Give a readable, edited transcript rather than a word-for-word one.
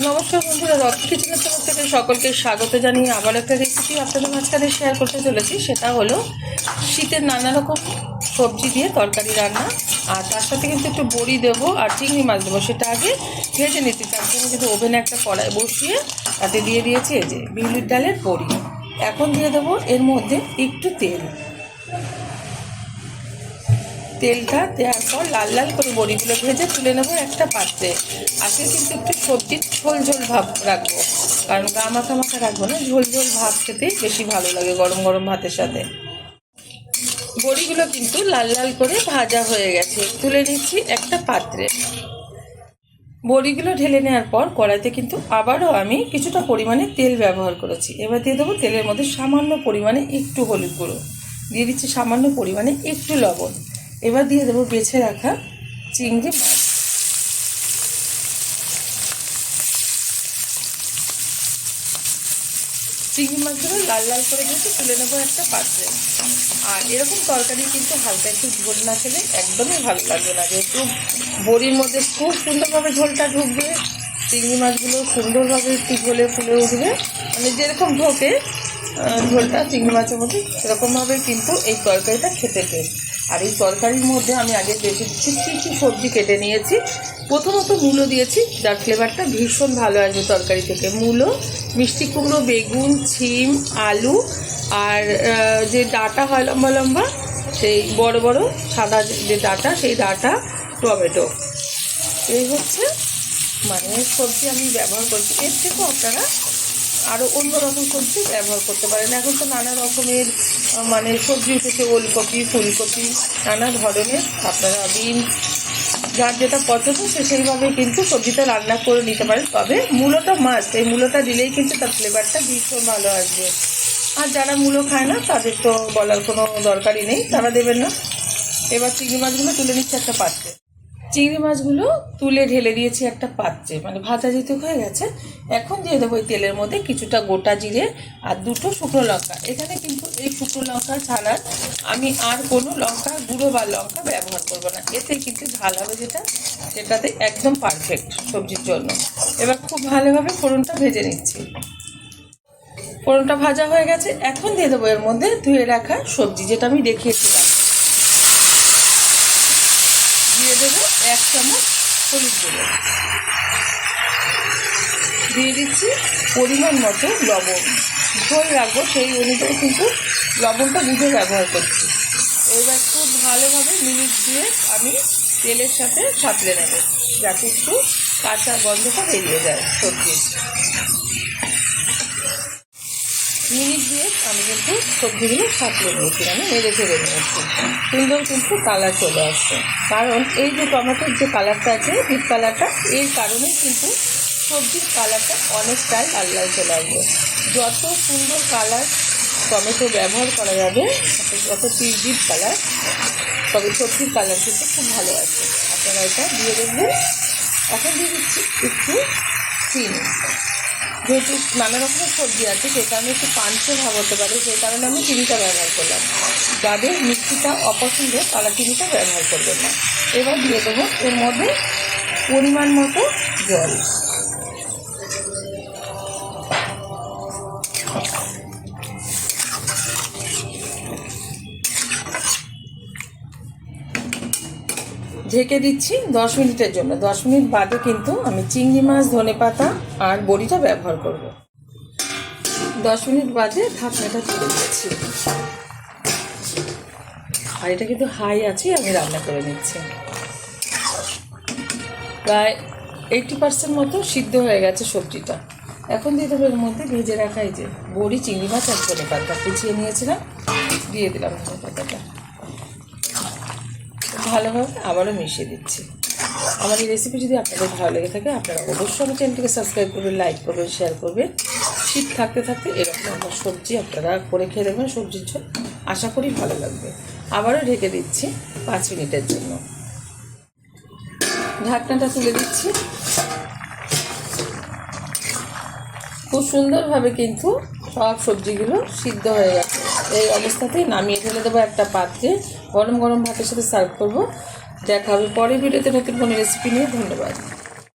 নমস্কার বন্ধুরা, রথ কিচেনের তরফ থেকে সকলকে স্বাগত জানিয়ে আবার একটা রেসিপি আপনাদের মাঝখানে শেয়ার করতে চলেছি। সেটা হলো শীতের নানা রকম সবজি দিয়ে তরকারি রান্না, আর তার সাথে কিন্তু একটু বড়ি দেবো আর চিংড়ি মাছ দেবো। সেটা আগে ভেজে নিচ্ছি। তার জন্য কিন্তু ওভেনে একটা কড়াই বসিয়ে তাতে দিয়ে দিয়েছি এই যে বিউলির ডালের বড়ি। এখন দিয়ে দেবো এর মধ্যে একটু তেলটা দেওয়ার পর লাল লাল করে বড়িগুলো ভেজে তুলে নেবো একটা পাত্রে। আজকে কিন্তু একটু সবজির ঝোল ঝোল ভাব রাখবো, কারণ গা মাখা মাখা রাখবো না, ঝোল ঝোল ভাব খেতেই বেশি ভালো লাগে গরম গরম ভাতের সাথে। বড়িগুলো কিন্তু লাল লাল করে ভাজা হয়ে গেছে, তুলে নিচ্ছি একটা পাত্রে। বড়িগুলো ঢেলে নেওয়ার পর কড়াইতে কিন্তু আবারও আমি কিছুটা পরিমাণে তেল ব্যবহার করেছি। এবার দিয়ে দেবো তেলের মধ্যে সামান্য পরিমাণে একটু হলুদ গুঁড়ো, দিয়ে দিচ্ছি সামান্য পরিমাণে একটু লবণ। এবার দিয়ে দেবো বেছে রাখা চিংড়ি মাছ। চিংড়ি মাছগুলো লাল লাল করে কিন্তু তুলে নেবো একটা পাত্রে। আর এরকম তরকারি কিন্তু হালকা একটু ঝোল না খেলে একদমই ভালো লাগবে না, যেহেতু বড়ির মধ্যে খুব সুন্দরভাবে ঝোলটা ঢুকবে, চিংড়ি মাছগুলো সুন্দরভাবে একটু ঝোলে ফুলে উঠবে, মানে যেরকম ঢোকে ঝোলটা চিংড়ি মাছের মধ্যে সেরকমভাবে কিন্তু এই তরকারিটা খেতে পেয়ে। আর এই তরকারির মধ্যে আমি আগে বেছে দিচ্ছি কী কী সবজি কেটে নিয়েছি। প্রথমত মূলো দিয়েছি, যার ফ্লেভারটা ভীষণ ভালো আসবে তরকারি থেকে। মূলো, মিষ্টি কুমড়ো, বেগুন, ছিম, আলু, আর যে ডাঁটা হয় লম্বা লম্বা সেই বড় বড় সাদা যে ডাঁটা, সেই ডাঁটা, টমেটো। এই হচ্ছে মানে সবজি আমি ব্যবহার করছি। এর থেকেও আপনারা আরও অন্য রকম সবজি ব্যবহার করতে পারেন। এখন তো নানা রকমের মানে সবজি উঠেছে, ওলকপি, ফুলকপি, নানা ধরনের। আপনারা বিনস, যার যেটা পছন্দ সে সেইভাবে কিন্তু সবজিটা রান্না করে নিতে পারেন। তবে মূলোটা মাস্ট, এই মূলোটা দিলেই কিন্তু তার ফ্লেভারটা ভীষণ ভালো আসবে। আর যারা মূলো খায় না তাদের তো বলার কোনো দরকারই নেই, তারা দেবেন না। এবার চিংড়ি মাছগুলো তুলে নিচ্ছে একটা পাত্রে। চিংড়ি মাছগুলো তুলে ঢেলে দিয়েছি একটা পাত্রে, মানে ভাজা যেহেতু হয়ে গেছে। এখন দিয়ে দেবো এই তেলের মধ্যে কিছুটা গোটা জিরে আর দুটো শুকনো লঙ্কা। এখানে কিন্তু এই শুকনো লঙ্কা ছাড়া আমি আর কোনো লঙ্কা গুঁড়ো বা লঙ্কা ব্যবহার করবো না। এতে কিন্তু ঝাল হবে যেটা, সেটাতে একদম পারফেক্ট সবজির জন্য। এবার খুব ভালোভাবে ফোড়নটা ভেজে নিচ্ছি। ফোড়নটা ভাজা হয়ে গেছে। এখন দিয়ে দেবো এর মধ্যে ধুয়ে রাখা সবজি, যেটা আমি দেখিয়েছিলাম। দিয়ে দেবো 1 চামচ হলুদ গুঁড়ো, দিয়ে দিচ্ছি পরিমাণ মতো লবণ। ঝোল রাখবো সেই অনুযায়ী কিন্তু লবণটা বুঝে ব্যবহার করছি। এবার খুব ভালোভাবে মিনিট দিয়ে আমি তেলের সাথে সাঁতলে নেব, যাতে একটু কাঁচা গন্ধটা বেরিয়ে যায় সবজির। মিনিট দিয়ে আমি কিন্তু সবজিগুলো সাঁতলে নিয়েছি, আমি নেড়ে ঝেড়ে নিয়েছি। সুন্দর কিন্তু কালার চলে আসছে, কারণ এই যে টমেটোর যে কালারটা আছে, ডিপ কালারটা, এর কারণেই কিন্তু সবজির কালারটা অনেকটাই লাল লাল চলে আসবে। যত সুন্দর কালার টমেটো ব্যবহার করা যাবে, যত ডিপ কালার, তবে সবজির কালার কিন্তু খুব ভালো আছে। আপনারা এটা দিয়ে দেখবেন। এখন দিয়ে দিচ্ছি একটু চিনি। যেহেতু নানা রকমের সবজি আছে, সেই কারণে একটু পাঞ্চে ভাব হতে পারে, সেই কারণে আমি চিনিটা ব্যবহার করলাম। যাদের মিষ্টিটা অপছন্দ তারা চিনিটা ব্যবহার করবেন না। এবার দিয়ে দেবো এর মধ্যে পরিমাণ মতো জল। ঢেকে দিচ্ছি 10 মিনিটের জন্য। 10 মিনিট বাদে কিন্তু আমি চিংড়ি মাছ, ধনেপাতা আর বড়িটা ব্যবহার করব। 10 মিনিট বাদে ঢাকনাটা তুলে দিচ্ছি। আর এটা কিন্তু হাই আছে, আমি রান্না করে নিচ্ছি। প্রায় 80% মতো সিদ্ধ হয়ে গেছে সবজিটা। এখন দিয়ে দেবো এর মধ্যে ভেজে রাখা এই যে বড়ি, চিংড়ি মাছ আর ধনেপাতা কুচিয়ে নিয়েছিলাম, দিয়ে দিলাম ধনেপাতাটা। ভালোভাবে আবারও মিশিয়ে দিচ্ছি। আমার এই রেসিপি যদি আপনাদের ভালো লেগে থাকে, আপনারা অবশ্যই আমার চ্যানেলটিকে সাবস্ক্রাইব করবেন, লাইক করবেন, শেয়ার করবেন। শীত থাকতে থাকতে এরকম একটা সবজি আপনারা করে খেয়ে দেবেন, সবজির ঝোল আশা করি ভালো লাগবে। আবারও ঢেকে দিচ্ছি 5 মিনিটের জন্য। ঢাকনাটা তুলে দিচ্ছি। খুব সুন্দরভাবে কিন্তু সব সবজিগুলো সিদ্ধ হয়ে গেছে। এই অবস্থাতেই নামিয়ে ঢেলে দেবো একটা পাত্রে, গরম গরম ভাতের সাথে সার্ভ করব। দেখা হবে পরের ভিডিওতে নতুন কোনো রেসিপি নিয়ে। ধন্যবাদ।